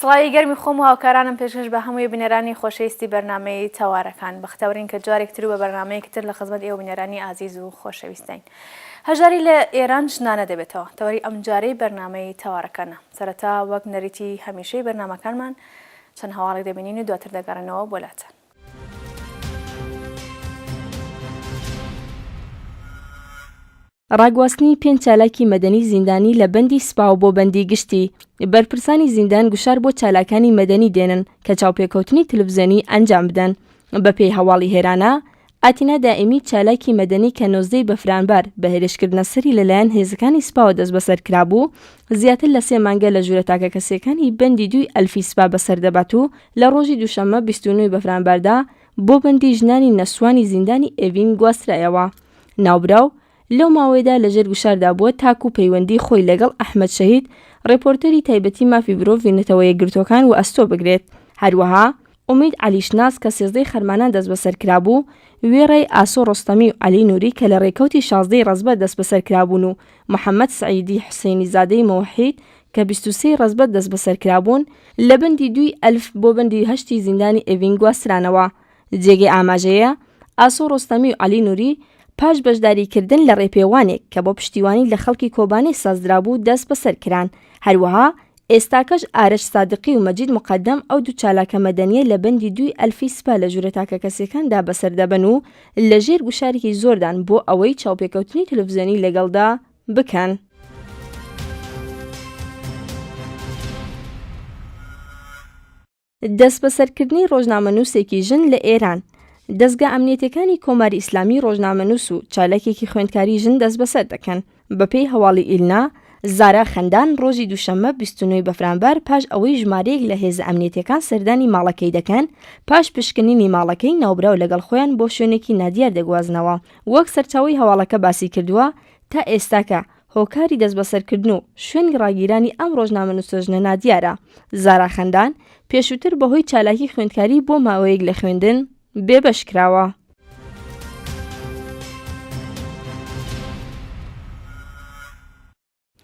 سڵاوی گەرمی خۆم و هاوکارانم پێشکەش بە هەمووی بنێرانی خۆشەویستی بەرنامەی چاوارەکان بەختەوەرین کە جارێک تر بە بەرنامەیەکتر لە خزمەت ئێوە بنێرانی ئازیز و خۆشەویستین. هەژاری لە ئێران شنانە دەبێتەوە تەوەری ئەم جارەی بەرنامەی چاوارەکانە. سەرەتا وەک نەریتی هەمیشەی بەرنامەکانمان چەند هەواڵێک دەبینین و دواتر دەگەڕێنەوە بۆ لاتان. ڕاگواستنی 5 چالاکی مەدەنی زیندانی لە بەندی سپاو بۆ بەندی گشتی. بەرپرسانی زیندان گوشار بۆ چالاکانی مەدەنی دێنن کە چاوپێکەوتنی تلڤیزیۆنی ئەنجام بدەن. بەپێی هەواڵی هێرانە، ئاتینا دائیمی چالاکی مەدەنی کە 19 بەفرانبەر بە هێرشکردنە سەری لەلایەن هێزەکانی سپاوە دەست بەسەر کرابوو، زیاتر لە 3 مانگە لە ژوورە تاکە کەسیەکانی بەندی 2 ئەلفی سپا بەسەر دەبات و لە ڕۆژی دووشەممە 29 بەفرانبەردا بۆ بەندی ژنانی نەسوانی زیندانی ئێڤین گواسترایەوە. ناوبراو لەو ماوەیەدا لەژێر گوشاردا بووە تاکو پەیوەندی خۆی لەگەڵ ئەحمەد شەهید ڕێپۆرتەری تایبەتی مافی برۆڤ نەتەوە یەکگرتوەکان و ئەستۆ بگرێت. هەروەها ئومید عەلیشناس کە 13 خەرمانان دەست بەسەر کرابوو، وێڕەی ئاسۆ ڕۆستەمی و عەلی نووری کە لە ڕێکەوتی 16 ڕەزبەت دەست بەسەر کرابوون و محەممەد سعیدی حوسێنی زادەی مەوحید کە 23 ڕەزبەت دەست بەسەر کرابوون لە بەندی 2 ئەلف بۆ بەندی 8 زیندانی ئێڤین گواسترانەوە. جێگەی ئاماژەیە ئاسۆ ڕۆستەمی و عەلی نووری پاش بەشداریکردن لە ڕێپێوانێک کە بۆ پشتیوانی لە خەڵکی کۆبانەی سازدرابوو دەست بەسەر کران. هەروەها ئێستاکەش ئارەش سادقی و مەجید مقەدەم ئەو دوو چالاکە مەدەنیە لە بەندی 2 ئەلفی سپا لە ژوورە تاکە کەسیەکاندا بەسەر دەبن و لە ژێر گوشارێکی زۆردان بۆ ئەوەی چاوپێکەوتنی تەلەڤیزیۆنی لەگەڵدا بکەن. دەست بەسەرکردنی ڕۆژنامەنووسێکی ژن لە ئێران. دەستگا ئەمنیەتەکانی کۆماری ئیسلامی ڕۆژنامەنووس و چالەکێکی خوێندکاری ژن دەست بەسەر دەکەن. بەپێی هەواڵی ئیلنا، زارا خەندان ڕۆژی دووشەممە 29 بەفرانبەر پاش ئەوەی ژمارەیەک لە هێزە ئەمنیەتەکان سەردانی ماڵەکەی دەکەن، پاش پشکنینی ماڵەکەی ناوبراو لەگەڵ خۆیان بۆ شوێنێکی نادیار دەگوازنەوە. وەک سەرچاوەی هەواڵەکە باسی کردووە، تا ئێستاکە هۆکاری دەست بەسەرکردن و شوێنی ڕاگیرانی ئەم ڕۆژنامەنووسە ژنە نادیارە. زارا خەندان پێشووتر بەهۆی چالاکی خوێندکاری بۆ ماوەیەک لە خوێندن بێبەش کراوە.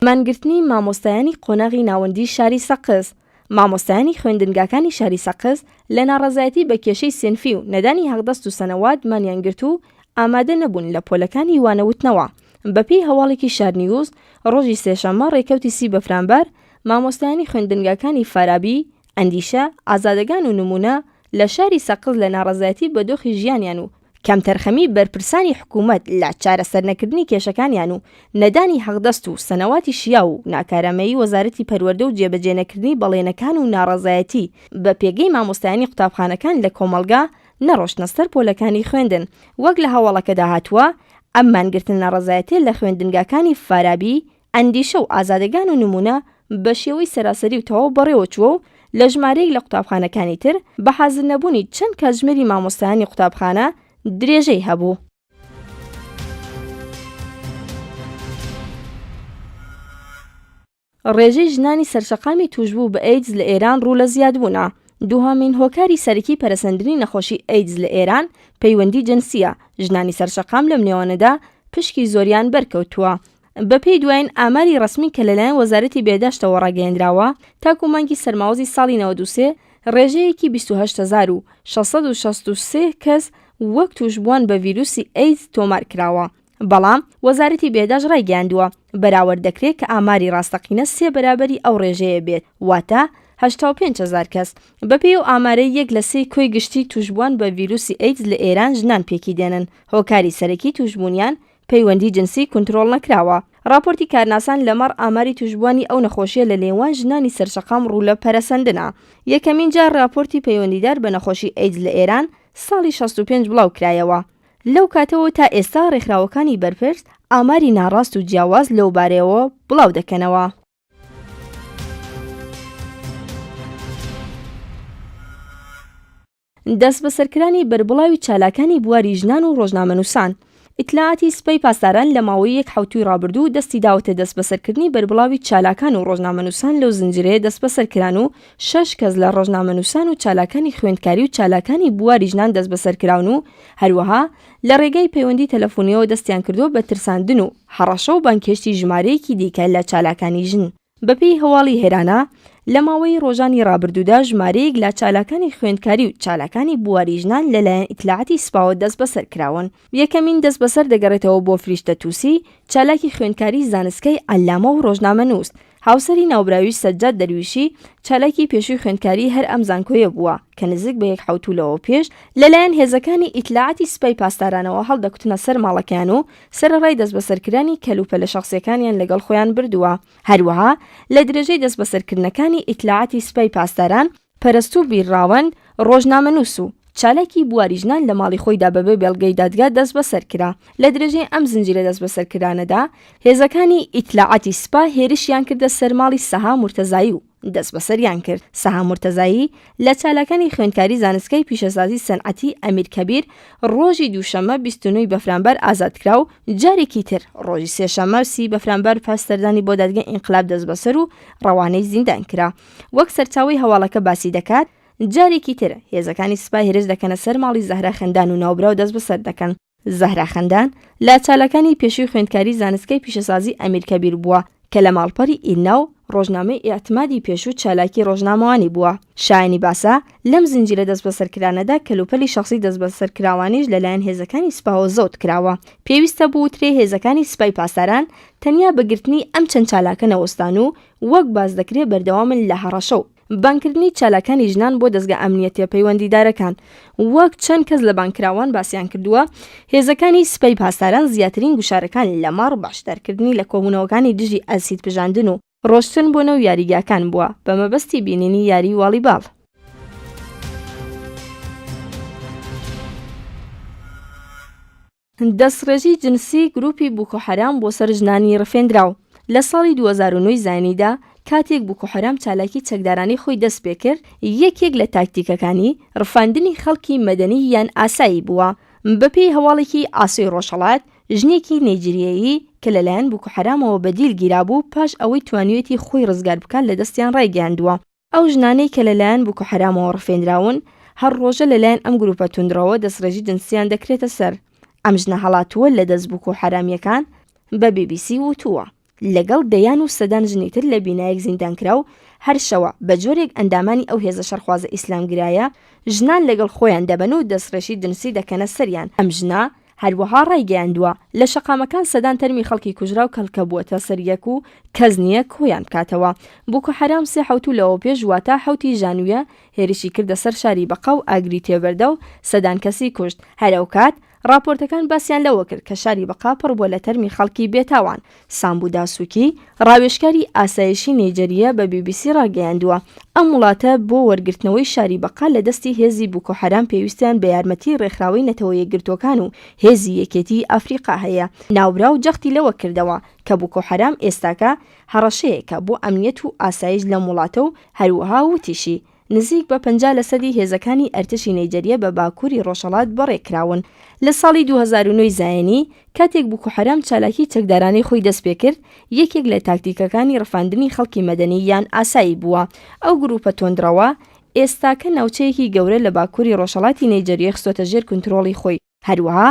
مانگرتنی مامۆستایانی قۆناغی ناوەندی شاری سەقز. مامۆستایانی خوێندنگاکانی شاری سەقز لە ناڕەزایەتی بە کێشەی سینفی و نەدانی هەڵدەست و سەنەوات مانیانگرت و ئامادە نەبوون لە پۆلەکانی وانەوتنەوە. بەپێی هەواڵێکی شارنیوز ڕۆژی سێشەممە ڕێکەوتی 30 بەفرانبەر مامۆستایانی خوێندنگاکانی فارابی، ئەندیشە، ئازادەگان و نمونە لە شاری سەقز لە ناڕەزایەتی بە دۆخی ژیانیان و کەمتەرخەمی بەرپرسانی حکوومەت لە چارەسەرنەکردنی کێشەکانیان و نەدانی هەڵدەست و سەنەواتی شیا و ناکارەمەیی وەزارەتی پەروەردە و جێبەجێنەکردنی بەڵێنەکان و ناڕەزایەتی بە پێگەی مامۆستایانی قوتابخانەکان لە کۆمەڵگا نەڕۆشتنە سەر پۆلەکانی خوێندن. وەک لە هەواڵەکەدا هاتووە، ئەم مانگرتن ناڕەزایەتی لە خوێندنگاکانی فارابی، ئەندیشە و ئازادەگان و نمونە بە شێوەی سەراسەری و تەواو بەڕێوە چووە و لە ژمارەیەک لە قوتابخانەکانی تر بە حازر نەبوونی چەند کاتژمێری مامۆستایانی قوتابخانە درێژەی هەبوو. ڕێژەی ژنانی سەرشەقامی توشبوو بە ئەیدز لە ئێران ڕوو لە زیادبوونە. دووهەمین هۆکاری سەرەکی پەرەسەندنی نەخۆشی ئەیدز لە ئێران پەیوەندی جنسیە. ژنانی سەرشەقام لەم نێوانەدا پشکی زۆریان بەرکەوتووە. بەپێی دوایین ئاماری ڕسمی کە لەلایەن وەزارەتی بێداشتەوە ڕاگەیەندراوە، تاکو مانگی سەرماوەزی ساڵی 93 ڕێژەیەکی 28663 کەس وەک توشبووان بە ڤیرۆسی ئەیدز تۆمار کراوە. بەڵام وەزارەتی بێداشت ڕایگەیاندووە بەراورد دەکرێت کە ئاماری ڕاستەقینە 3 بەرابەری ئەو ڕێژەیە بێت، واتە 85000 کەس. بەپێی و ئامارەی 1 لە 3 کۆی گشتی توشبووان بە ڤیرۆسی ئەیدز لە ئێران ژنان پێکی دێنن. هۆکاری سەرەکی توشبوونیان پەیوەندی جنسی کنترۆڵ نەکراوە. راپۆرتی کارناسان لەمەڕ ئاماری توشبوانی ئەو نەخۆشیە لە لێوان ژنانی سەرشەقام ڕوو لە پەرەسەندنە. یەکەمین جار راپۆرتی پەیوەندیدار بە نەخۆشی ئەیدز لە ئێران ساڵی 65 بڵاو کرایەوە. لەو کاتەوە تا ئێستا ڕێکخراوەکانی بەرپرس ئاماری ناڕاست و جیاواز لەو بارەیەوە بڵاو دەکەنەوە. دەست بەسەرکرانی بەربڵاوی چالاکانی بواری ژنان و ڕۆژنامەنووسان. ئیتلاعاتی سپەی پاسداران لە ماوەی 1 هەوتوی ڕابردوو دەستی داوەتە دەست بەسەرکردنی بەربڵاوی چالاکان و ڕۆژنامەنووسان لەو زنجیرەیە دەست بەسەرکران و 6 کەس لە ڕۆژنامەنووسان و چالاکانی خوێندکاری و چالاکانی بواری ژنان دەست بەسەرکراون و هەروەها لە ڕێگەی پەیوەندی تەلەفۆنیەوە دەستیان کردووە بە ترساندن و هەڕەشە و بانکێشتی ژمارەیەکی دیکە لە چالاکانی ژن. بەپێی هەواڵی هێرانە، لە ماوەی ڕۆژانی ڕابردوودا ژمارەیەک لە چالاکانی خوێندکاری و چالاکانی بواری ژنان لەلایەن ئیتلاعاتی سپاوە دەست بەسەر کراون. یەکەمین دەست بەسەر دەگەڕێتەوە بۆ فریشتە تووسی، چالاکی خوێندکاری زانستکەی ئەلامە و ڕۆژنامەنووس، هاوسەری ناوبراوی سەجاد دەرویشی، چالاکی پێشووی خوێندکاری هەر ئەم زانکۆیە بووە کە نزیک بە 1 لەوە پێش لەلایەن هێزەکانی ئیتلاعاتی سپای پاسدارانەوە هەڵدەکوتنە سەر ماڵەکان و سەرەڕای دەست بەسەرکردنی کەلوپە لە شەخسیەکانیان لەگەڵ خۆیان بردووە. هەروەها لە درێژەی دەست بەسەرکردنەکانی ئیتلاعاتی سپای پاسداران، پەرستوو بیرراوەند، ڕۆژنامەنووس و چالاکی بواری ژنان لە ماڵی خۆیدا بەبێ بێڵگەی دادگا دەست بەسەر کرا. لە درێژەی ئەم زنجیرە دەست بەسەرکردانەدا هێزەکانی ئیتلاعاتی سپا هێرشیان کردە سەر ماڵی سەها مورتەزایی و دەست بەسەریان کرد. سەها مورتەزایی لە چالاکانی خوێندکاری زانستکەی پیشەسازی سەنعەتی ئەمیر کەبیر ڕۆژی دووشەمە 29 بەفرامبەر ئازادکرا و جارێکی تر ڕۆژی سێشەمە 30 بەفرامبەر پاستەردانی بۆ دادگای ئینقلاب دەست بەسەر و ڕەوانەی زیندان کرا. وەک سەرچاوی هەواڵەکە باسی دەکات، جارێکی تر هێزەکانی سپا هێرش دەکەنە سەر ماڵی زەهرا خەندان و ناوبراو دەست بەسەر دەکەن. زەهرا خەندان لە چالاکانی پێشووی خوێندکاری زانستکەی پیشەسازی ئەمیر کەبیر بووە کە لە ماڵپەری ئیننا و ڕۆژنامەی ئێعتمادی پێشوو چالاکی ڕۆژنامەوانی بووە. شایانی باسا لەم زنجیرە دەست بەسەرکرانەدا کەلوپەلی شخصی دەست بەسەرکراوانیش لەلایەن هێزەکانی سپاوە زەوت کراوە. پێویستە بوو وترێ هێزەکانی سپای پاسداران تەنیا بەگرتنی ئەم چەند چالاکە نەوەستان و وەک باز دەکرێت بەردەوامن لە هەڕەشە و بانکردنی چالاکانی ژنان بۆ دەستگا ئەمنیەتیە پەیوەندیدارەکان. وەک چەند کەس لە بانکراوان باسییان کردووە، هێزەکانی سپای پاسداران زیاترین گوشارەکان لە ماڕ باشدارکردنی لە کۆبوونەوەکانی دژی ئەسید پژاندن و ڕۆشتن بۆ نەو یاریگاکان بووە بە مەبەستی بینینی یاری واڵیباڵ. دەستڕێژی جنسی گروپی بوکۆ حەرام بۆ سەر ژنانی ڕفێنراو. لە ساڵی 2009 زاینیدا کاتێک بوکۆ حەرام چالاکی چەکدارانی خۆی دەست پێ کرد، یەکێک لە تاکتیکەکانی ڕفاندنی خەڵکی مەدەنی یان ئاسایی بووە. بەپێی هەواڵێکی ئاسۆی ڕۆژهەڵات، ژنێکی نەیجریایی کە لەلایەن بوکۆ حەرامەوە بەدیل گیرابوو پاش ئەوەی توانیوێتی خۆی ڕزگار بکات لە دەستیان ڕایگەیاندووە. ئەو ژنانەی کە لەلایەن بوکۆ حەرامەوە ڕفێنراون هەر ڕۆژە لەلایەن ئەم گروپە توندڕەوە دەستڕێژی جنسیان دەکرێتە سەر. ئەم ژنە هەڵاتووە لە دەست بوکۆ حەرامیەکان بە BBC وتووە لەگەڵ دەیان و سەدان ژنیتر لە بینایەک زیندانکرا و هەر شەوە بە جۆرێک ئەندامانی ئەو هێزە شەرخوازە ئیسلامگرایە ژنان لەگەڵ خۆیان دەبەن و دەستڕێژی جنسی دەکەنە سەریان. ئەم ژنە هەروەها ڕایگەیاندووە لە شەقامەکان سەدان تەرمی خەڵکی کوژرا و کەلکە بووەتە سەریەک و کەس نییە کۆیان بکاتەوە. بوکۆ حەرام 3 لەوە پێش واتە 7 ژانویە هێرشی کردە سەر شاری بەقا و ئاگری تێبەردە و سەدان کەسی کوشت. هەرەو کات راپۆرتەکان باسییان لەوە کرد کە شاری بەقا پڕ بووە لە تەرمی خەڵکی بێتاوان. سامبو داسووکی ڕاوێژکاری ئاسایشی نەیجەریە بە BBC ڕاگەیاندووە ئەم وڵاتە بۆ وەرگرتنەوەی شاری بەقا لە دەستی هێزی بوکۆ حەرام پێویستیان بە یارمەتی ڕێکخراوەی نەتەوە یەکگرتوەکان و هێزی یەکێتی ئەفریقا هەیە. ناوبراو جەختی لەوە کردەوە کە بوکۆ حەرام ئێستاکە هەڕەشەیەکە بۆ ئەمنیەت و ئاسایش لە وڵاتە و هەروەها وتیشی نزیک بە 50% هێزەکانی ئەرتشی نەیجەریە بە باکووری ڕۆژهەڵات بەڕێکراون. لە ساڵی 2009 زایانی کاتێک بوکۆ حەرام چالاکی چەکدارانی خۆی دەست پێ کرد، یەکێک لە تاکتیکەکانی ڕفاندنی خەڵکی مەدەنی یان ئاسایی بووە. ئەو گروپە تۆندڕەوە ئێستاکە ناوچەیەکی گەورە لە باکووری ڕۆژهەڵاتی نەیجەریە خستۆتە ژێر کنترۆڵی خۆی. هەروەها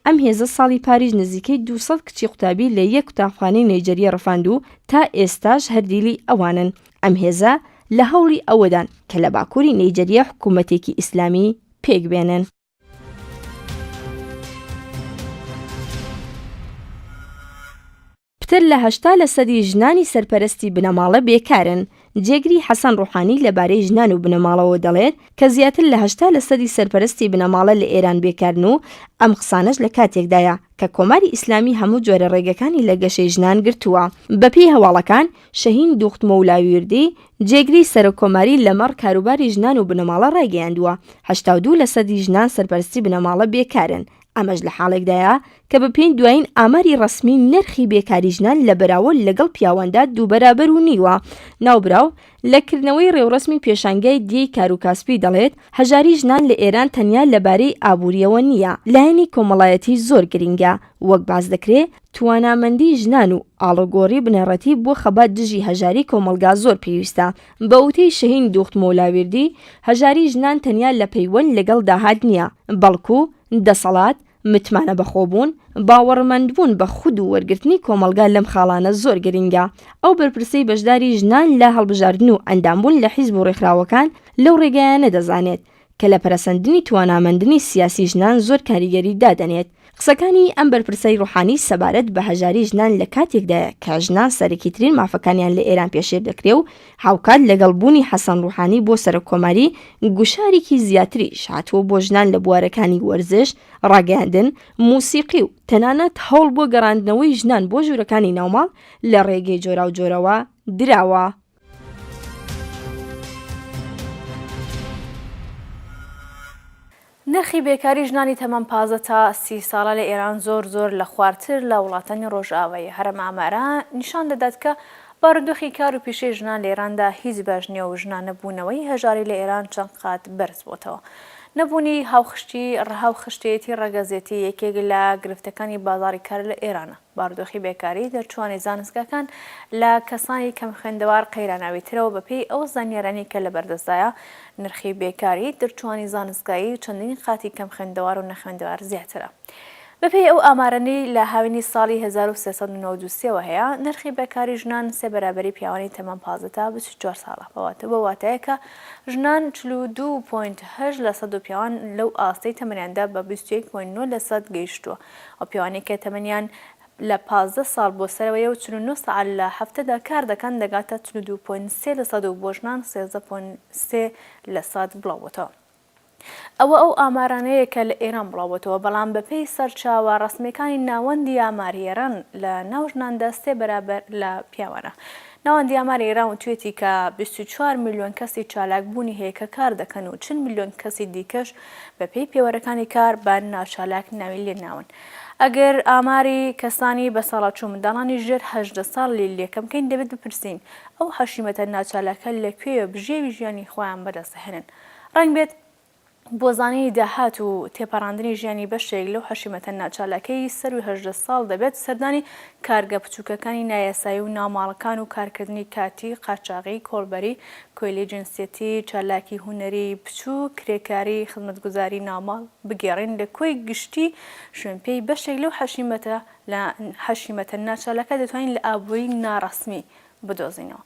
ئەم هێزە ساڵی پاریژ نزیکەی 200 کچی قوتابی لە یەک قوتابخانەی نەیجەریە ڕفاند و تا ئێستاش هەردیلی ئەوانن. ئەم هێزە لە هەوڵی ئەوەدان کە لە باکووری نەیجەریە حکوومەتێکی ئیسلامی پێک بێنن. پتر لە 80% ژنانی سەرپەرستی بنەماڵە بێکارن. جێگری حەسەن ڕوحانی لەبارەی ژنان و بنەماڵەوە دەڵێت کە زیاتر لە 80% سەرپەرستی بنەماڵە لە ئێران بێکارن و ئەم قسانەش لە کاتێکدایە کە کۆماری ئیسلامی هەموو جۆرە ڕێگەکانی لە گەشەی ژنان گرتووە. بەپێی هەواڵەکان شەهین دوخت مەولاویردی جێگری سەرۆکۆماری لەمەڕ کاروباری ژنان و بنەماڵە ڕایگەیاندووە 82% ژنان سەرپەرستی بنەماڵە بێکارن. ئەمەش لە حاڵێکدایە کە بە پێی دوایین ئاماری ڕسمی نرخی بێکاری ژنان لە بەراورد لەگەڵ پیاوەندا دوو بەرابەر و نیوە. ناوبراو لەکردنەوەی ڕێوڕسمی پێشانگای دیەی کاروکاسپی دەڵێت هەژاری ژنان لە ئێران تەنیا لەبارەی ئابوووریەوە نییە، لایەنی کۆمەڵایەتی زۆر گرنگە. وەک باز دەکرێت توانامەندی ژنان و ئاڵۆگۆڕی بنەڕەتی بۆ خەبات دژی هەژاری کۆمەلگا زۆر پێویستە. بە وتەی شەهین دوخت مەولاویردی هەژاری ژنان تەنیا لە پەیوەند لەگەڵ داهات نییە، بەڵکو دەسەڵات، متمانە بەخۆبوون باوەڕمەندبوون بە خود و وەرگرتنی کۆمەلگا لەم خاڵانە زۆر گرنگە. ئەو بەرپرسەی بەشداری ژنان لە هەڵبژاردن و ئەندامبوون لە حیزب و ڕێکخراوەکان لەو ڕێگایانە دەزانێت کە لە پەرەسەندنی توانامەندنی سیاسی ژنان زۆر کاریگەری دادەنێت. قسەکانی ئەم بەرپرسەی ڕوحانی سەبارەت بە هەژاری ژنان لە کاتێکدا کە ژنان سەرەکیترین مافەکانیان لە ئێران پێشێر دەکرێ و هاوکات لەگەڵبوونی حەسەن ڕوحانی بۆ سەرۆکۆماری گوشارێکی زیاتریش هاتووە بۆ ژنان لە بوارەکانی وەرزش، ڕاگەاندن، موسیقی و تەنانەت هەوڵ بۆ گەڕاندنەوەی ژنان بۆ ژوورەکانی ناوماڵ لە ڕێگەی جۆرا و جۆرەوە دراوە. نرخی بێکاری ژنانی تەمەن 15 تا 30 ساڵە لە ئێران زۆر لە خواردتر لە وڵاتانی ڕۆژئاوایی. هەرە ئامارە نیشان دەدات کە بارودۆخی کار و پیشەی ژنان لە ئێراندا هیچ باش نییە و ژنانەبوونەوەی هەژاری لە ئێران چەند قات بەرز بۆتەوە. نەبوونی هاوخشتێتی ڕەگەزێتی یەکێک لە گرفتەکانی بازاری کار لە ئێرانە. بارودۆخی بێکاری دەرچوانی زانستگاکان لە کەسانی کەم خوێندەوار قەیراناویترەوە بەپێی ئەو زانیارانی کە لە بەردەستدایە نرخی بێکاری دەرچوانی زانستگایی چەندین قاتی کەم خوێندەوار و نەخوێندەوار زیاترە. بەپێی ئەو ئامارانەی لە هاوینی ساڵی 1393 هەیە نرخی بێکاری ژنان سێ بەرابەری پیاوانی تەمەن 15 تا 24 ساڵە بە واتەیە کە ژنان 42.8 لە سەد و پیاوان لەو ئاستەی تەمەنیاندا بە 21.9 لە سەد گەیشتووە. ئەو پیاوانەی کە تەمەنیان لە 15 ساڵ بۆ سەرەوەیە و 49 ساعت لە هەفتەدا کار دەکەن دەگاتە 42.3 لە سەد و بۆ ژنان 13.3 لە سەد بڵاوبووەوە. ئەوە ئەو ئامارانەیە کە لە ئێران بڵاوبووەوە، بەڵام بەپێی سەرچاوە ڕسمیەکانی ناوەندی ئامارهێران لە ناو ژناندا سێ بەرابەر لە پیاوانە. ناوەندی ئاماری ئێران وتوێتی کە 24 میلیۆن کەسی چالاکبوونی هەیە کە کار دەکەن و 40 میلیۆن کەسی دیکەش بەپێی پێوەرەکانی کار بە ناچالاک ناوی لێناون. ئەگەر ئاماری کەسانی بە ساڵات و منداڵانی ژێر 18 ساڵی لێکەم بکەین دەبێت بپرسین ئەو حەشیمەتە ناچالاکە لەکوێیە بژێوی ژیانی خۆیان بەدەستهێنن. ڕەنگ بێت بۆ زانینی داهات و تێپەڕاندنی ژیانی بەشێک لەو حەشیمەتە ناچالاکەی سەر و 18 ساڵ دەبێت سەردانی کارگە بچووکەکانی نایاسایی و ناماڵەکان و کارکردنی کاتی، قاچاغی، کۆڵبەری، کۆیلی جنسیەتی، چالاکی هونەری بچوو، کرێکاری، خزمەتگوزاری ناماڵ بگێڕین لە کۆی گشتی شوێنپێی بەشێک لەو حەشیمەتە ناچالاکە دەتوانین لە ئابووری ناڕەسمی بدۆزینەوە.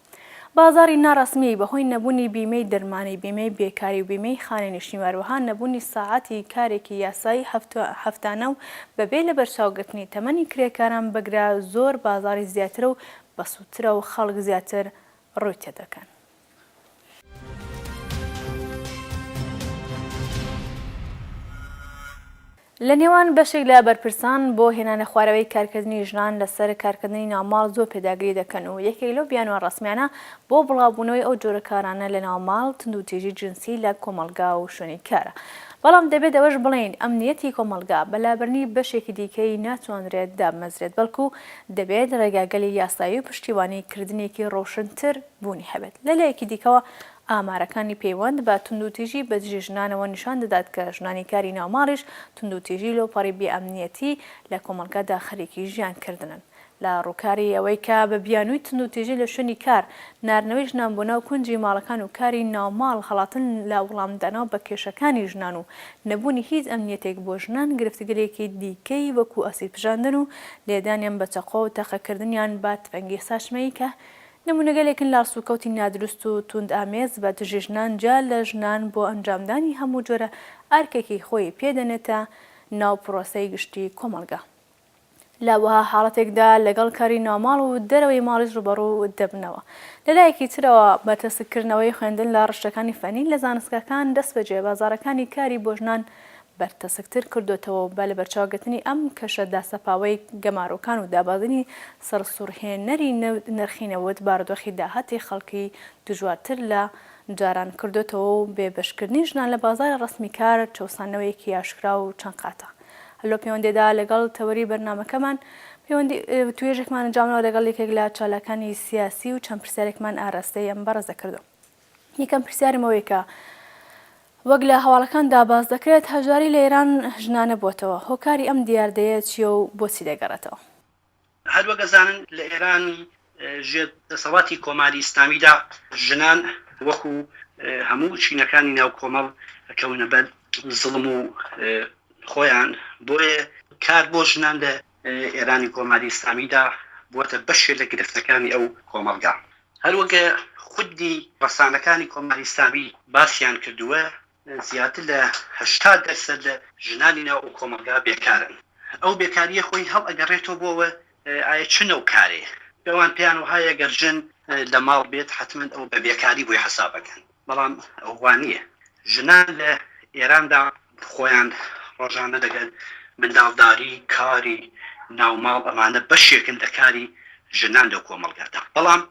بازاری ناڕەسمی بەهۆی نەبوونی بیمەی دەرمانی، بیمەی بێکاری و بیمەی خانێنیشتنی وەروەها نەبوونی ساعەتی کارێکی یاسایی هەفتانە و بەبێ لە بەرچاوگرتنی تەمەنی کرێکاران بەگرا زۆر بازاری زیاترە و بەسووترە و خەڵک زیاتر ڕووی تێدەکەن. لە نێوان بەشێک لە بەرپرسان بۆ هێنانە خوارەوەی کارکردنی ژنان لەسەر کارکردنی ناوماڵ زۆر پێداگیری دەکەن و یەکێک لەو بیانوە ڕسمیانە بۆ بڵاوبوونەوەی ئەو جۆرە کارانە لە ناوماڵ تندوتیژی جنسی لە کۆمەلگا و شوێنی کارە. بەڵام دەبێت ئەوەش بڵێن ئەمنیەتی کۆمەلگا بەلابرنی بەشێکی دیکەی ناتوانرێت دامەزرێت، بەڵکو دەبێت ڕێگاگەلی یاسایی و پشتیوانی کردنێکی ڕۆشنتر بوونی هەبێت. لە لایەکی دیکەوە ئامارەکانی پەیوەند بە تندوتیژی بەدژی ژنانەوە نیشان دەدات کە ژنانی کاری ناوماڵیش تندوتیژی لەوپەڕی بێئەمنیەتی لە کۆمەلگادا خەریکی ژیانکردنن. لە ڕووکاری ئەوەی کە بە بیانووی تندوتیژی لە شوێنی کار، نارنەوەی ژنانبوونەوە و کونجی ماڵەکان و کاری ناوماڵ هەڵاتن لە وەڵامدانەوە بە کێشەکانی ژنان و نەبوونی هیچ ئەمنیەتێک بۆ ژنان گرفتگرێکی دیکەی وەکو ئەسیب پژاندن و لێدانیان بە چەقۆ و تەقەکردنیان بە تفەنگی ساچمەیی کە نمونەگەلێکن لاسوکەوتی نادروست و توند ئامێز بە دژی ژنان جا لە ژنان بۆ ئەنجامدانی هەموو جۆرە ئارکێکی خۆی پێدەنێتە ناو پرۆسەی گشتی کۆمەلگا. لاوەها حاڵەتێکدا لەگەڵ کاری ناوماڵ و دەرەوەی ماڵیش ڕوبەڕوو دەبنەوە. لەلایەکی ترەوە بە تەسکردنەوەی خوێندن لە ڕشتەکانی فەنی لە زانستگاکان دەست بەجێ بازارەکانی کاری بۆ ژنان بەرتەسکتر کردوێتەوە و بە لە بەرچاوگرتنی ئەم کەشە داسەپاوەی گەمارۆکان و دابازنی سەرسوڕهێنەری نرخینەوەت بارودۆخی داهاتی خەڵکی دژوارتر لە جاران کردوێتەوە و بێبەشکردنی ژنان لە بازارە ڕسمی کار چەوسانەوەیەکی ئاشکرا و چەند قاتە. هەلۆ پەیوەندێدا لەگەڵ تەوەری بەرنامەکەمان توێژێکمان ئەنجامنەوە لەگەڵ یەکێک لە چالاکانی سیاسی و چەند پرسیارێکمان ئاراستەی ئەم بەڕێز دەکردو. یەکەم پرسیارمەوەی کە وەک لە هەواڵەکاندا باز دەکرێت هەژاری لە ئێران ژنانە بۆتەوە، هۆکاری ئەم دیاردەیە چییە و بۆچی دەگەڕێتەوە؟ هەروە گەزانن لە ئێران ژێر دەسەڵاتی کۆماری ئیسلامیدا ژنان وەکو هەموو چینەکانی ناو کۆمەڵ ئەکەونە بەر زڵم و خۆیان بۆیە کار بۆ ژنان لە ئێرانی کۆماری ئیسلامیدا بووەتە بەشێ لە گرفتەکانی ئەو کۆمەڵگا. هەروەکە خودی ڕەسانەکانی کۆماری ئیسلامی باسییان کردووە زیاتر لە 80% لە ژنانی ناو ئەو کۆمەڵگا بێکارن. ئەو بێکاریە خۆی هەڵ ئەگەڕێتەوە بۆەوە ئایا چ نەو کارێ پێوان پێیان وهایە گەر ژن لە ماڵ بێت حتمما ئەو بە بێکاری بۆی حسابەکەن، بەڵام ئەووانیە ژنان لە ئێراندا خۆیان ڕۆژانە دەگەن منداڵداری کاری ناوماڵ ئەمانە بەشێکن لە کاری ژنان لەو کۆمەڵگادا. بەڵام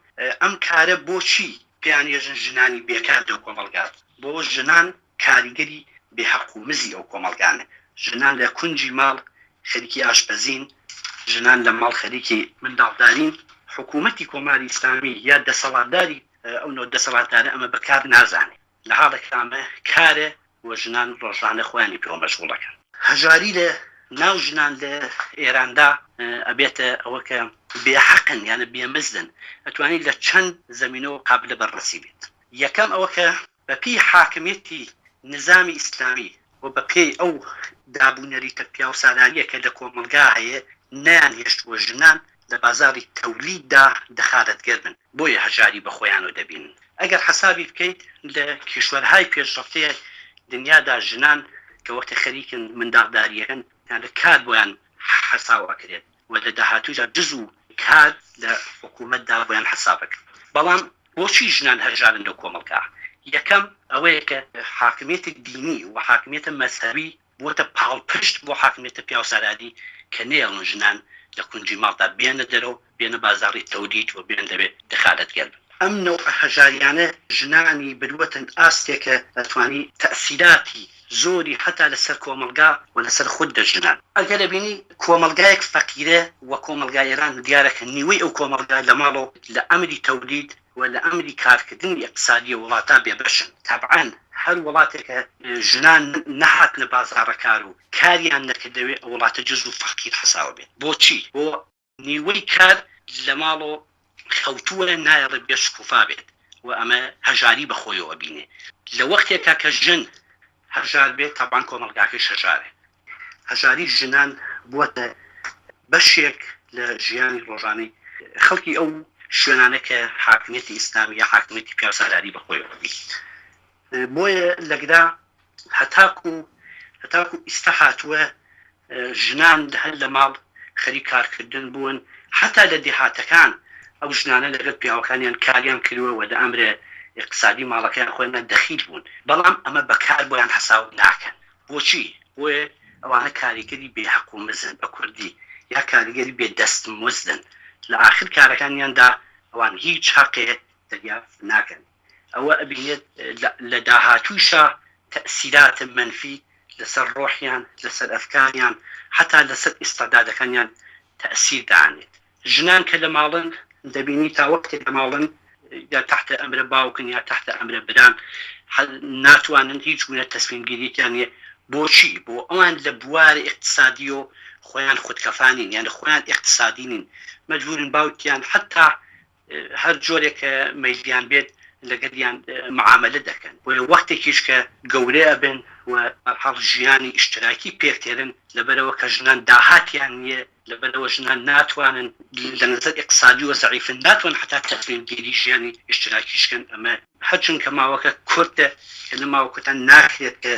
ئەم کارە بۆچی پێیان ێژن ژنانی بێکار لەو کۆمەڵگات؟ بۆ ژنان کاریگەری بێحەق و مزی ئەو کۆمەڵگانە. ژنان لە کونجی ماڵ خەریکی ئاشپەزین، ژنان لە ماڵ خەریکی منداڵدارین. حکوومەتی کۆماری ئیسلامی یا دەسەڵاتداری ئەو نۆ دەسەڵاتدارە ئەمە بەکار نازانێت، لە حاڵێک ئەمە کارە وە ژنان ڕۆژانە خۆیانی پێوە مەشغوڵەکەن. هەژاری لە ناو ژنان لە ئێراندا ئەبێتە ئەوە کە بێحەقن یانە بێمزدن، ئەتوانیت لە چەند زەمینەوە قابلە بەرڕەسی بێت. یەکەم ئەوە کە بەپێی حاکمیەتی نظامی ئیسلامی و بەپێی ئەو دابوونەریتە پیا و سالاریە کە لە کۆمەلگا هەیە نیان هێشتووە ژنان لە بازاری تەولیددا دەخالەتگەر بن، بۆیە هەژاری بە خۆیانەوە دەبینن. ئەگەر حسابی بکەیت لە کشوەرهای پێشرەفتەیە دنیادا ژنان کە وەختە خەریکن منداڵداریەکەن لە کار بۆیان حساوەکرێت و لە داهاتوودا جز و کار لە حکوومەتدا بۆیان حسابەکە. بەڵام بۆچی ژنان هەژارن لە کۆمەڵگا؟ یەکەم ئەوەیە کە حاکمیەتی دینی و حاکمیەتە مەذهبی بووەتە پاڵپشت بۆ حاکمیەتە پیاوسەرانی کە نێڵن ژنان لە کونجی ماڵدا بێنە دەرەوە بێنە بازاڕی تەولید و بێن دەبێت دەخالەتگەر بن. ئەم نەو هەژاریانە ژنانی بروەتن ئاستێکە دەتوانی تەئسیراتی زۆری حتا لەسەر کۆمەلگا و لەسەر خود دەژنان. ئەگەر دەبینی کۆمەلگایەک فەقیرە و کۆمەلگای ئێران دیارەکە نیوەی ئەو کۆمەلگا لە ماڵەوە لە ئەمری تەولید و لە ئەمری کارکردنی اقتصادی وڵاتە بێبەشن. طبعاً هەر وڵاتێکە ژنان نەهات لە بازاڕە کار و کاریان نەکردەوێت ئەو وڵاتە جز و فەقیر حساوە بێت. بۆچی؟ بۆ نیوەی کار لە ماڵەوە خەوتووە نایەڵێ بێ شکوفا بێت و ئەمە هەژاری بەخۆیەوە بینێ. لە وەختێکە کە ژن هەژار بێت تابان کۆمەلگاکەی هەژارێ. هەژاری ژنان بووەتە بەشێک لە ژیانی ڕۆژانەی خەڵکی ئەو شوێنانە کە حاکمیەتی ئیسلامی یا حاکمیەتی پیاوسالاری بەخۆیەوە بێت. بۆیە لەگدا هەتاکو ئیستا ژنان هەر لە ماڵ خەریک کارکردن بوون، حتا لە دێهاتەکان ئەو ژنانە لەگەڵ پیاوەکانیان کاریان کردووە و لە ئەمرە اقتصادی ماڵەکەیان خۆیان دەخیل بوون، بەڵام ئەمە بەکار بۆیان حساب ناکەن. بۆچی؟ بۆیە ئەوانە کاریگەری بێحەق و مزن بە کوردی یا کاریگەری بێدەست مزدن، لە ئاخر کارەکانیاندا ئەوان هیچ حەقێ دەریافت ناکەن. ئەوە ئەبینێت لە داهاتووشە تەئسیرات منفی لەسەر ڕۆحیان، لەسەر ئەفکاریان، حتا لەسەر ئیستعدادەکانیان تەئسیر دانێت. ژنان کە لە ماڵن دەبینی تا وەختێک لە ماڵن یا تحت ئەمرە باوکن یا تحت ئەمرە بران ناتوانن هیچ گونە تەسمیمگیرییان نیە. بۆچی؟ بۆ ئەوان لە بوارە اقتصادی و خۆیان خودکەفانین، یان خۆیان اقتصادینین، مەجبورن باوکیان حتا هەر جۆرێکە مەیلیان بێت لەگەڵیان معاملە دەکەن. وەختێکیش کە گەورە بن و هەڵ ژیانی ئیشتراکی پێکتێرن لەبەرەوە کە ژنان داهاتیان نییە، لەبەرەوە ژنان ناتوانن لە نظر اقتصادی و زەعیفن ناتوان حتا تەسمیمگیری ژیانی ئیشتراکیشکن. ئەمە هەرچون کە ماوەکە کورتە کە لە ماوەکەتان ناکرێت کە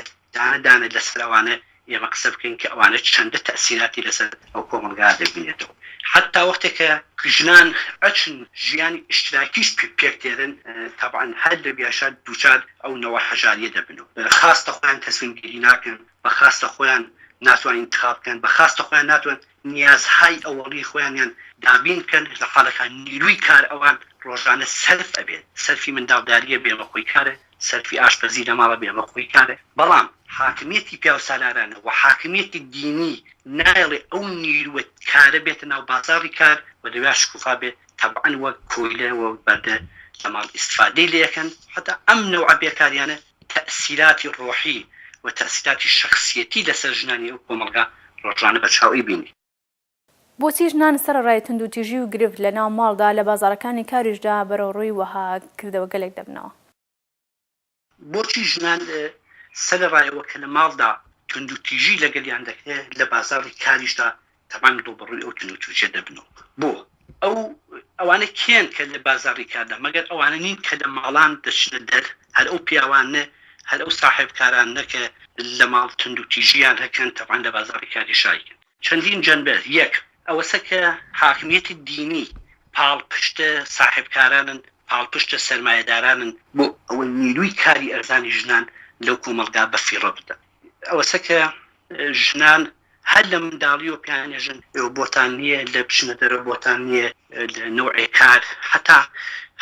دانە لەسەر ئەوانە ئێمە قسە بکەین کە ئەوانە چەندە تەئسیراتی لەسەر ئەو کۆمەلگا دەبینێتەوە. حتا وەختێکە ژنان ئەچن ژیانی ئیشتراکیش پێکتێرن، طبعاً هەر لە بیاشات دووچار ئەو نەوە هەژاریە دەبن و خاستە خۆیان تەسمیمگیری ناکەن، بە خاستە خۆیان ناتوانین انتخاب بکەن، بە خاستە خۆیان ناتوان نیازهای ئەوەڵی خۆیانیان دابین بکەن. لە حاڵەکان نیروی کار ئەوان ڕۆژانە سەرف ئەبێت، سەرفی منداڵداریە بێمە خۆی کارە، سەرفی ئاشپەزی لە ماڵە بێمە خۆی کارە. بەڵام حاکمیەتی پیاوسالارانە و حاکمیەتی دینی نایڵێ ئەو نیروە کارە بێتە ناو بازاڕی کار و لەوێ شکوفا بێت. طبعاً وەک کۆیلە و بەردە لە ماڵ ئیستفادەی لەکەن. حتا ئەم نەوعە بێکاریانە تەئسیراتی ڕۆحی و تەئسیراتی شخصیەتی لەسەر ژنانی ئەو کۆمەلگا ڕۆژانە بەچاوی بینی. بۆچی ژنان سەرڕای تندوتیژی و گرفت لە ناو ماڵدا لە بازاڕەکانی کاریشدا بەرەوڕووی وەها کردەوە گەلێک دەبنەوە؟ بۆچی ژنان سەرڕایەوە کە لە ماڵدا تندوتیژی لەگەڵیان دەکرێت لە بازاڕی کاریشدا تەمان دڵبڕووی ئەو تندوتیژە دەبنەوە. بۆ ئەوانە کێن کە لە بازاڕی کاردا مەگەر ئەوانە نین کە لە ماڵان دەچنە دەر هەر ئەو پیاوانە هەر ئەو ساحێبکارانە کە لە ماڵ تندوتیژیان هەکەن تەمان لە بازاڕی کاری شایکن. چەندین جەنبە یەک ئەوەسە کە حاکمیەتی دینی پاڵپشتە ساحێبکارانن پاڵپشتە سەرمایەدارانن بۆ ئەوە نیروی کاری ئەرزانی ژنان لەو کۆمەڵگا بەفیڕە بدەن. ئەوەسە کە ژنان هەر لە منداڵی و پیانێژن بۆتان نییە لە بچنە دەرە بۆتان نییە لە نوعی کار حتا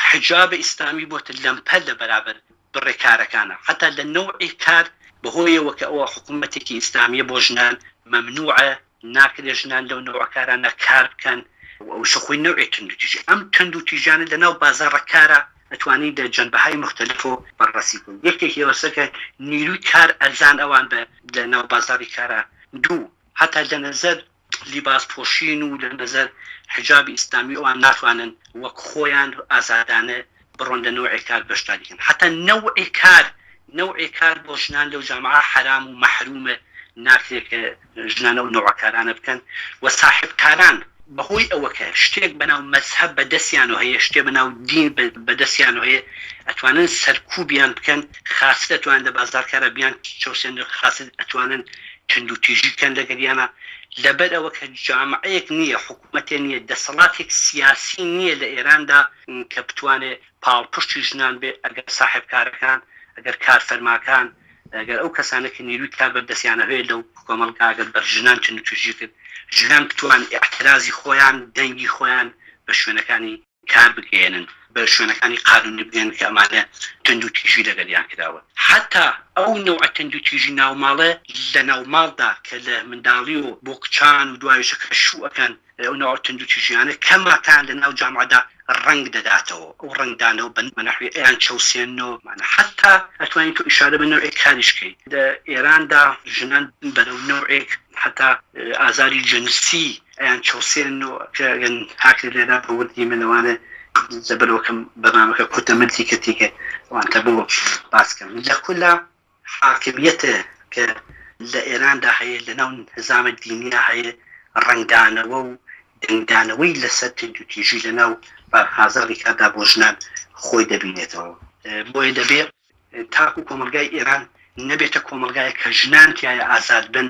حجاب ئیسلامی بۆتە لەمپەر لە بەرابەر بڕێکارەکانە حتا لە نوعی کار بەهۆیەوە کە ئەوە حکوومەتێکی ئیسلامیە بۆ ژنان مەمنوعە ناکرێ ژنان لەو نوعکارانە کار بکەن ئەو شخۆی نوعی تندوتیژی ئەم تندوتیژانە لەناو بازاڕە کارە ئەتوانی لە جەنبەهای مختلف و بەڕەسی بوون. یەکێکی ئەوەسە کە نیروی کار ئەرزان ئەوان بە لە ناو بازاڕی کارە. دوو حتا لە نەزەر لیباس پۆشین و لە نەزەر حجابی ئیسلامی ئەوان ناتوانن وەک خۆیان ئازادانە بڕۆن لە نوعی کار بەشداریکەن. حتا نوعی کار بۆ ژنان لەو جامعە حرام و مەحرومە ناکرێت کە ژنانە و نوعکارانە بکەن و ساحێبکاران بەهۆی ئەوە کە شتێک بەناو مەزهەب بەدەستیان و هەیە شتێک بەناو دین بەدەستیان و هەیە ئەتوانن سەرکوبیان بکەن خاست ئەتوانن لە بازارکارە بیان چەوسێن خاست ئەتوانن تندوتیژی بکەن لەگەریانە لەبەر ئەوە کە جامعەیەک نییە حکوومەتێ نییە دەسەڵاتێک سیاسی نییە لە ئێراندا کە بتوانێت پاڵپشتی ژنان بێ ئەگەر ساحێبکارەکان ئەگەر کارفەرماکان ئەگەر ئەو کەسانە کە نیروی کار بەردەستیانە هەیە لەو کۆمەڵگا ئەگەر بەر ژنان تندوتیژی کرد ژنان بتوان ئاعترازی خۆیان دەنگی خۆیان بە شوێنەکانی کار بگەێنن بە شوێنەکانی قانونی بگەن کە ئەمانە تندوتیژی لەگەڵیان کراوە. حتا ئەو نوع تندوتیژی ناوماڵە لە ناوماڵدا کە لە منداڵی و بۆ کچان و دوایشە کە شووەکەن ئەو نوع تندوتیژیانە کەماکان لە ناو جامعەدا ڕنگ دەداتەوە ئەو ڕنگدانەوە بە نەحوی ئەیان چەوسێنەوە حتا ئەتوانین تۆ ئیشارە بە نوعێک کاریشکەی لە ئێراندا ژنان بەرەو نوعێک حتا ئازاری جنسی ئەیان چەوسێنەوە کەگەن هاکر لێدا بە وردی منەوانە زەبەرەوەکەم بەنامەکە کوتەمەتی کەتیکە ئەوانتە بۆ باسکەم لە کولا حاکمیەتە کە لە ئێراندا هەیە لەناو نظامە دینیە هەیە ڕنگدانەوە و دەنگدانەوەی لەسەر تندوتیژی لەناو هازاری کاردا بۆ ژنان خۆی دەبینێتەوە. بۆیە دەبێت تاکو کۆمەلگای ئێران نەبێتە کۆمەلگایە کە ژنان تایە ئازاد بن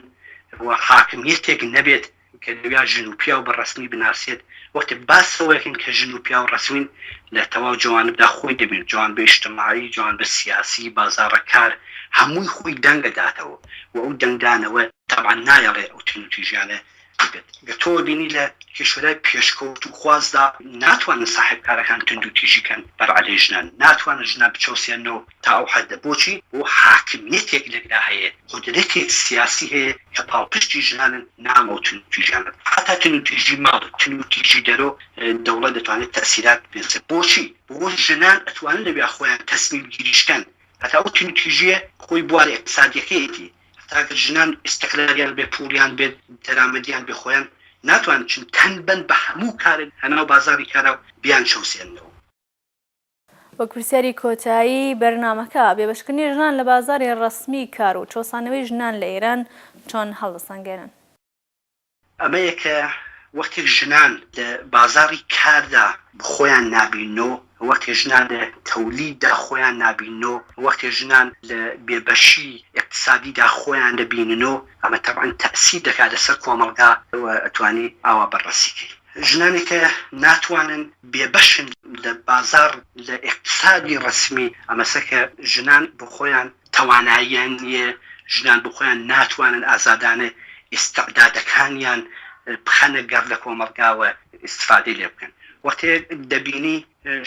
و حاکمیەتێک نەبێت کە دویا ژن و پیا و بەڕەسمی بناسێت وەختێ باسەوەکن کە ژن و پیا و ڕەسمین لە تەواو جوانبدا خۆی دەبێت جوان بە ئیجتیماعی جوان بە سیاسی بازاڕە کار هەمووی خۆی دەنگەداتەوە و ئەو دەنگدانەوە تەبعاً نایەڵێ ئەو تندوتیژیانە تۆ بینی لە کێشورای پێشکەوت و خوازدا ناتوانن ساحێبکارەکان تندوتیژیکەن بەرعەلەی ژنان ناتوانن ژنان بچەوسێنەوە تا ئەو حەدە بۆچی بۆ حاکمیەتێک لەگدا هەیە قودرەتێک سیاسی هەیە کە پاڵپشتی ژنانن نام ئەو تندوتیژیانە حتا تندوتیژی ماڵ تندوتیژی دەرۆ دەوڵەت دەتوانێت تەسیرات بێنێت بۆچی بۆ ژنان ئەتوانن لەبیا خۆیان تەسمیل گیریشکەن هەتا ئەو تندوتیژیە خۆی بوارە اقتصادیەکەیەتی تاکە ژنان ئیستقلالیان بێ پوڵیان بێت دەرامەدیان بێ خۆیان ناتوانن چون تەنبەن بە هەموو کارن هەناو بازاری کارە بیان چەوسێنەوە. وەک پرسیاری کۆتایی بەرنامەکە بێبەشکردنی ژنان لە بازاری ڕەسمی کار و چۆسانەوەی ژنان لە ئێران چۆن هەڵدەسەنگێنن؟ ئەمەیە کە وەختێک ژنان لە بازاری کاردا خۆیان نابینەوە وەختێ ژنان لە تەولیددا خۆیان نابینەوە وەختێ ژنان لە بێبەشی اقتصادیدا خۆیان دەبیننەوە ئەمە تەبعاً تەئسیر دەکات لەسەر کۆمەڵگا ئەتوانی ئاوا بەڕەسیکەی. ژنانێکە ناتوانن بێبەشن لە بازار لە اقتصادی ڕەسمی ئەمەسەکە ژنان بۆ خۆیان تواناییان نییە ژنان بۆ خۆیان ناتوانن ئازادانە ئیستعدادەکانیان بخەنە گەڕ لە کۆمەڵگاوە ئیستفادەی لێ بکەن. وەختێ دەبینی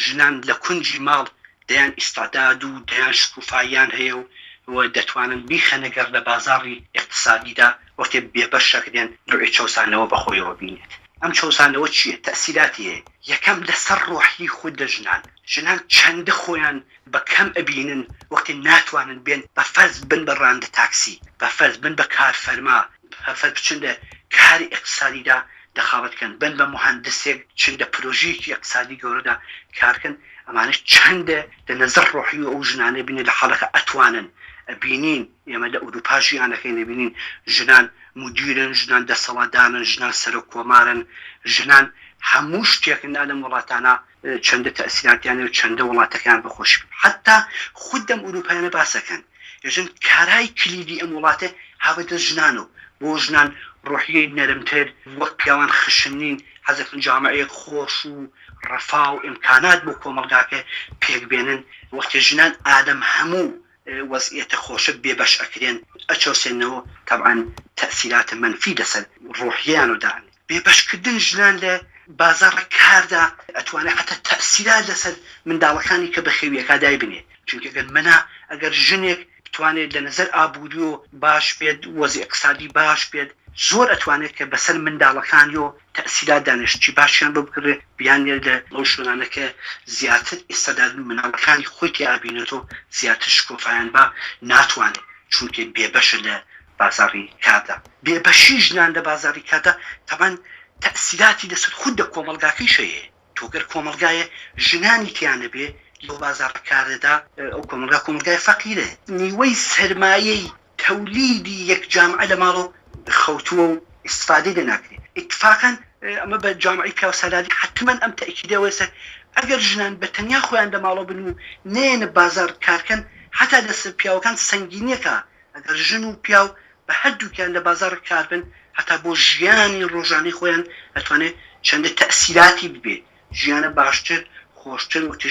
ژنان لە کونجی ماڵ دەیان ئیستعداد و دەیان شکوفاییان هەیە و دەتوانن بیخەنە گەڕ لە بازاڕی اقتصادیدا وەختێ بێبەشەکرێن نوعی چەوسانەوە بەخۆیەوە بینێت. ئەم چەوسانەوە چییە؟ تەسیراتی هەیە. یەکەم لەسەر ڕۆحی خود ژنان چەندە خۆیان بە کەم ئەبینن وەختی ناتوانن بێن بە فەرز بن بە ڕاندە تاکسی بە فەرز بن بە کارفەرما فەرز بچندە کاری اقتصادیدا دەخاڵەتکەن بن بە مهندسێک چندە پرۆژەیەکی اقتصادی گەورەدا کارکەن ئەمانە چەندە لە نەزەر ڕۆحی و ئەو ژنانە بینێ لە حاڵەکە ئەتوانن بینین ئێمە لە ئوروپا ژیانەکەی نبینین ژنان مدیرن، ژنان دەسەڵاتدارن، ژنان سەر و کۆمارن، ژنان هەموو شتێکنا لەم وڵاتانە چەندە تەسیراتیان و چەندە وڵاتەکان بەخۆش حتا خود دەم ئوروپایانە باسەکەن ژن کارای کلیدی ئەم وڵاتە هاوێتە ژنان و بۆ ژنان ڕۆحیەی نەرمتر وەک پیاوان خشنین حەزەکەن جامعەیەک خۆش و ڕەفا و ئیمکانات بۆ کۆمەڵگاکە پێکبێنن وەختە ژنان ئادەم هەموو وەزعیەتە خۆشە بێبەش ئەکرێن ئەچۆسێنەوە طبعاً تەسیراتە منفی لەسەر ڕۆحیان و دان بێبەشکردن ژنان لە بازاڕە کاردا ئەتوانێت حتا تەسیرات لەسەر منداڵەکانی کە بەخێویەکە دای بنێت چونکە گەن منە ئەگەر ژنێک توانێت لە نظر ئابووری و باش بێت وەزی اقتصادی باش بێت زۆر ئەتوانێت کە بەسەر منداڵەکانی و تەسیرات دانیشتی باشیان بۆ بکرێت بیانێت لە لەو شوێنانەکە زیاتر ئێستادار مناڵەکانی خۆی تیابینێتەوە زیاتر شکۆفایان با ناتوانێت چونکە بێبەشە لە بازاری کاردا بێبەشی ژنان لە بازاری کاردا تەمان تەسیراتی لەسەر خود لە کۆمەڵگاکەی شەیە تۆگەر کۆمەڵگایە ژنانی تیانە بێ لە بازارە کاردا ئەو کۆمەلگای فەقیرە نیوەی سەرمایەی تەولیدی یەک جامعە لە ماڵۆ خەوتووە و ئیستفادەی لێ ناکرێت اتفاقاً ئەمە بە جامعەی پیاوسەلاری حتماً ئەم تەئکیدەوەسە ئەگەر ژنان بە تەنیا خۆیان لە ماڵۆ بن و نێنە بازار کارکەن حتا لەسەر پیاوەکان سەنگینیەکە ئەگەر ژن و پیاو بە هەردووکیان لە بازار کار بن حتا بۆ ژیانی ڕۆژانەی خۆیان ئەتوانێت چەندە تەسیراتی ببێت ژیانە باشتر خۆشتر وتە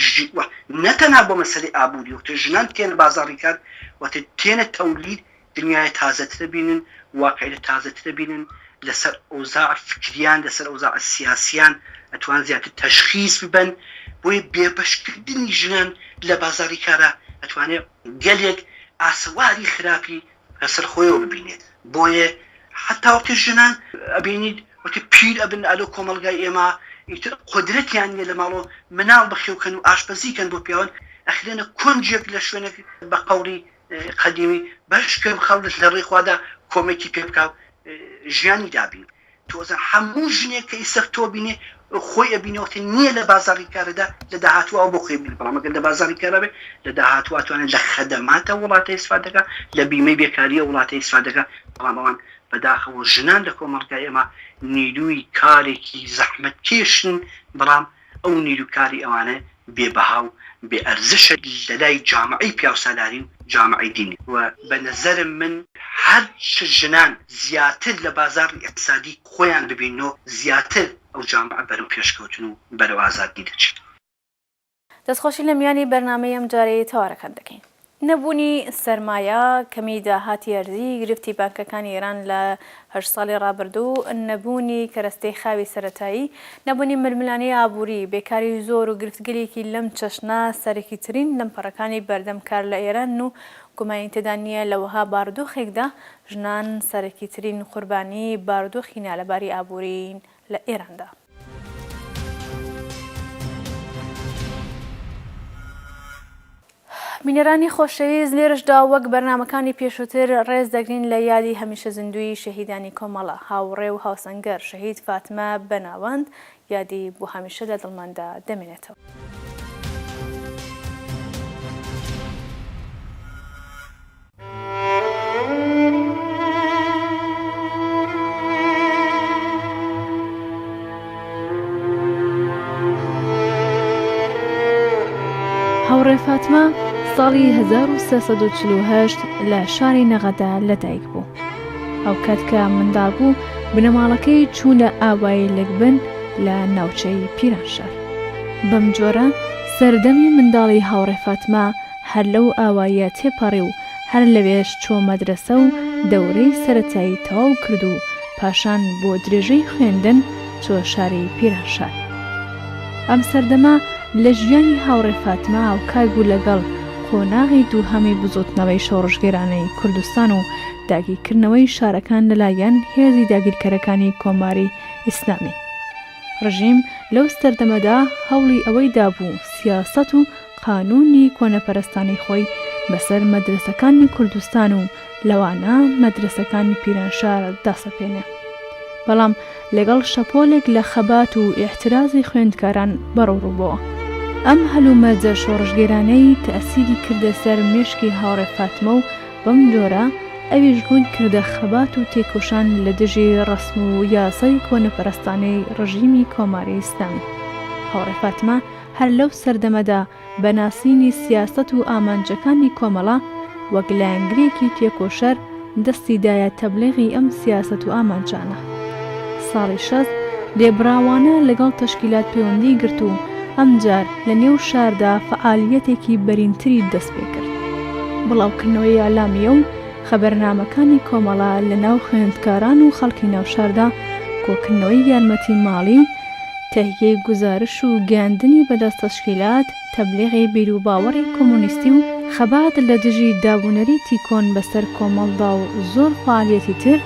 نەتەنها بۆ مەسەلەی ئابووری وتە ژنان تێنە بازاری کار وتە تێنە تەولید دنیای تازەترە بینن واقعیت تازەترە بینن لەسەر ئەوزاع فکریان لەسەر ئەوزاع سیاسیان ئەتوان زیاتر تەشخیص ببن بۆیە بێبەشکردنی ژنان لە بازاری کارە ئەتوانێت گەلێک ئاسەواری خراپی لەسەر خۆیەوە ببینێت بۆیە حتا وەکە ژنان ئەبینیت وەکە پیر ئەبن ئەلۆ کۆمەڵگای ئێمە قدرەتیان نیە لە ماڵۆ مناڵ بەخێوکەن و ئاشپەزیکەن بۆ پیاوان ئەخرێنە کۆنجێک لە شوێنێک بە قەوری قەدیمی بەشکەم خەڵت لە ڕێخوادا کۆمێکی پێ بکاو ژیانی دابین تۆزە هەموو ژنێک کە ئیسەر تۆ بینێ خۆی ئەبینەوەتە نییە لە بازاری کارەدا لە داهاتوە بۆ خۆی بین بەڵام ئەگەر لە بازاری کارە بێ لە داهاتوە ئەتوانێت لە خەدەماتە وڵاتە ئیسفادەکە لە بیمەی بێکاریە وڵاتە ئیسفادەکە بەڵام ئەوان بەداخەوە ژنان لە کۆمەڵگای ئێمە نیروی کارێکی زەحمەت کێشن بەڵام ئەو نیروکاری ئەوانە بێبەها و بێ ئەرزشە لەلای جامعەی پیاوسالاری و جامعەی دینی و بە نەزەرم من هەر ژنان زیاتر لە بازاری اقتصادی خۆیان ببینەوە زیاتر ئەو جامعە بەرەو پێشکەوتن و بەرەو ئازادی دەچێت. دەستخۆشی لە میانی بەرنامەی ئەم جارەی تەوارەکان دەکەین. نەبوونی سەرمایە کەمی داهاتی ئەرزی گرفتی بانکەکانی ئێران لە 8 ساڵی ڕابردوو نەبوونی کەرەستەی خاوی سەرەتایی نەبوونی ململانەی ئابووری بێکاری زۆر و گرفتگیرێکی لەم چەشنە سەرەکی ترین لەمپەڕەکانی بەردەم کار لە ئێران و گومانی تێدا نییە لەوەها بارودۆخێکدا ژنان سەرەکی ترین قوربانی بارودۆخی نالەباری ئابوورین لە ئێراندا. بینەرانی خۆشەویست لێرشدا وەک بەرنامەکانی پێشووتر ڕێز دەگرین لە یادی هەمیشە زیندوی شەهیدانی کۆمەڵە هاوڕێ و هاوسەنگەر شەهید فاتمە بەناوەند یادی بۆ هەمیشە لە دڵماندا دەمێنێتەوە. هاوڕێ فاتمە ساڵی 1348 لە شاری نەغەدا لەدایک بوو. ئەو کاتکە منداڵ بوو بنەماڵەکەی چوونە ئاوایی لەکبن لە ناوچەی پیرانشار. بەم جۆرە سەردەمی منداڵی هاوڕێ فاتمە هەر لەو ئاواییە تێپەڕی و هەر لەوێش چۆ مەدرسە و دەورەی سەرەتایی تەواو کرد و پاشان بۆ درێژەی خوێندن چۆ شاری پیرانشار. ئەم سەردەما لە ژیانی هاوڕێ فاتمە هاوکار بوو لەگەڵ قۆناغی دووهەمی بزوتنەوەی شۆڕژگێرانەی کوردستان و داگیرکردنەوەی شارەکان لەلایەن هێزی داگیرکەرەکانی کۆماری ئیسلامی. ڕژیم لەو سەردەمەدا هەوڵی ئەوەی دابوو سیاسەت و قانونی کۆنەپەرستانی خۆی بەسەر مەدرسەکانی کوردستان و لەوانە مەدرسەکانی پیرانشار داسەپێنێ. بەڵام لەگەڵ شەپۆلێک لە خەبات و ئیحترازی خوێندکاران بەڕووڕووبەوە. ئەم هەلومەرجە شۆڕژگێرانەی تەئسیری کردە سەر مێشکی هاوڕێ فاتمە و بەم جۆرە ئەویش ڕووی کردە خەبات و تێکۆشان لە دژی ڕسم و یاسای کۆنەپەرستانەی ڕژیمی کۆماری ئیسلامی. هاوڕێ فاتمە هەر لەو سەردەمەدا بەناسینی سیاست و ئامانجەکانی کۆمەڵە وەک لایەنگرێکی تێکۆشەر دەستیدایە تەبلیغی ئەم سیاست و ئامانجانە. ساڵی 60 لێبراوانە لەگەڵ تەشکیلات پەیوەندی گرت و ئەمجار لە نێو شاردا فعالیەتێکی بەرینتری دەست پێ کرد. بڵاوکردنەوەی ئالامیە و خەبەرنامەکانی کۆمەڵە لە ناو خوێندکاران و خەڵکی ناوشاردا، کۆکردنەوەی یارمەتی ماڵی، تەهیەی گوزارش و گەاندنی بەدەست تەشکیلات، تەبلیغی بیرروباوەڕی کۆمۆنیستی و خەبات لە دژی دابوونەریتی کۆن بەسەر کۆمەڵدا و زۆر فعالیەتی تر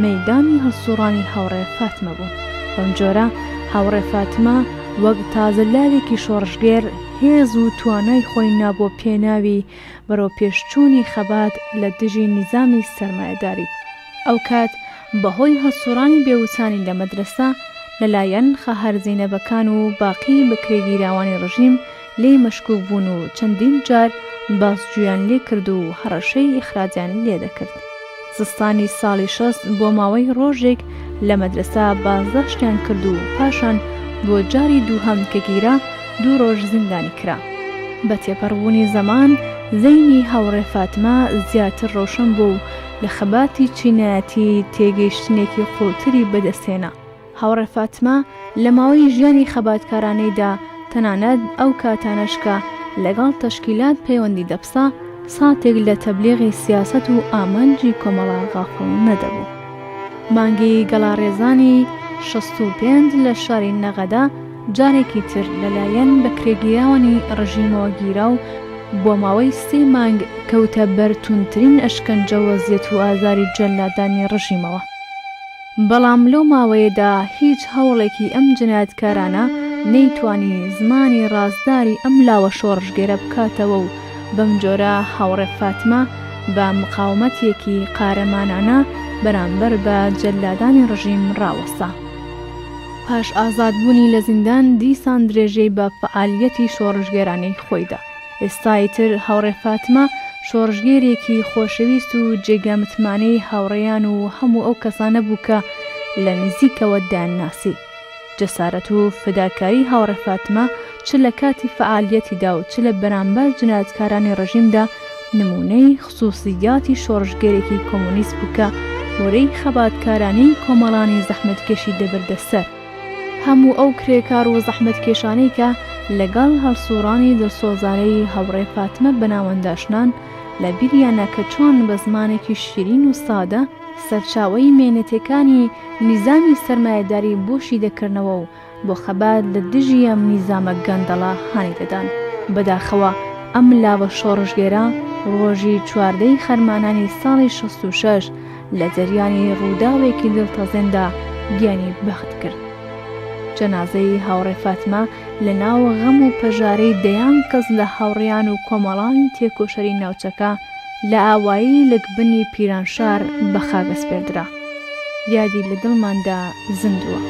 مەیدانی هەڵسوڕانی هاوڕێ فاتمە بوون. بەم جۆرە هاوڕێ فاتمە وەک تازەلاوێکی شۆڕژگێر هێز و توانای خۆی نابۆ پێناوی بەرەو پێشچوونی خەبات لە دژی نیزامی سەرمایەداری. ئەو کات بەهۆی هەڵسوڕانی بێوچانی لە مەدرسە لەلایەن خەهەرزینەبەکان و باقی بەکرێگیراوانی ڕژیم لێی مەشکوک بوون و چەندین جار باسجویان لێ کرد و هەڕەشەی ئیخراجیان لێ دەکرد. زستانی ساڵی 60 بۆ ماوەی ڕۆژێک لە مەدرسە بازداشتیان کرد و پاشان بۆ جاری دووهەم کە گیرا 2 ڕۆژ زیندانی کرا. بە تێپەڕبوونی زەمان زەینی هاوڕێ فاتمە زیاتر ڕۆشن بوو و لە خەباتی چینایەتی تێگەیشتنێکی قوڵتری بەدەستێنا. هاوڕێ فاتمە لە ماوەی ژیانی خەباتکارانەیدا تەنانەت ئەو کاتانەشکە لەگەڵ تەشکیلات پەیوەندی دەبسا ساتێک لە تەبلیغی سیاست و ئامانجی کۆمەڵە غافڵ نەدەبوو. مانگی گەڵاڕێزانی 65 لە شاری نەغەدا جارێکی تر لەلایەن بەکرێگیراوانی ڕژیمەوە گیرا و بۆ ماوەی 3 مانگ کەوتە بەر توندترین ئەشکەنجە و زێت و ئازاری جەلادانی ڕژیمەوە. بەڵام لەو ماوەیەدا هیچ هەوڵێکی ئەم جنایەتکارانە نەیتوانی زمانی ڕازداری ئەم لاوە شۆڕژگێرە بکاتەوە و بەم جۆرە هاوڕێ فاتمە بە مقاومەتێکی قارەمانانە بەرامبەر بە جەلادانی ڕژیم ڕاوەستا. پاش ئازادبوونی لە زیندان دیسان درێژەی بە فعالیەتی شۆڕژگێرانەی خۆیدا. ئێستای تر هاوڕێ فاتمە شۆڕژگێرێکی خۆشەویست و جێگەمتمانەی هاوڕێیان و هەموو ئەو کەسانە بوو کە لە نزیکەوە دایانناسی. جەسارەت و فداکاری هاوڕێ فاتمە چ لە کاتی فعالیەتیدا و چ لە بەرامبەر جنایەتکارانی ڕژیمدا نمونەی خصوصیاتی شۆڕژگێرێکی کۆمۆنیست بوو کە وەرەی خەباتکارانەی کۆمەڵانی زەحمەتکێشی دەبردە سەر. هەموو ئەو کرێکار و زەحمەتکێشانەی کە لەگەڵ هەڵسوڕانی دڵسۆزانەی هاوڕێ فاتمە بەناوەنداشنان لە بیریانە کە چۆن بە زمانێکی شیرین و سادە سەرچاوەی مێنەتەکانی نیزامی سەرمایەداری بۆشی دەکردنەوە و بۆ خەبات لە دژی ئەم نیزامە گەندەڵە هانی دەدان. بەداخەوە ئەم لاوە شۆڕژگێرە ڕۆژی 14 خەرمانانی ساڵی 66 لە جەریانی ڕووداوێکی دڵتەزێندا گیانی بەخت کرد. جەنازەی هاوڕێ فاتمە لە ناو غەم و پەژارەی دەیان کەس لە هاوڕێیان و کۆمەڵانی تێکۆشەری ناوچەکە لە ئاوایی لەگبنی پیرانشار بە خاگەسپێردرا. یادی لە دڵماندا زیندووە.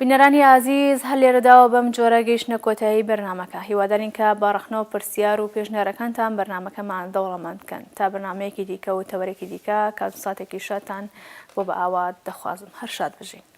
بینەرانی ئازیز هەر لێرەداوە بەم جۆرە گەیشتنە کۆتایی بەرنامەکە. هیوادارین کە باڕەخنەوە پرسیار و پێشنیارەکانتان بەرنامەکەمان دەوڵەمەند بکەن. تا بەرنامەیەکی دیکە و تەوەرێکی دیکە کات ساتێکی شاتان بۆ بە ئاوات دەخوازم. هەر شاد بژین.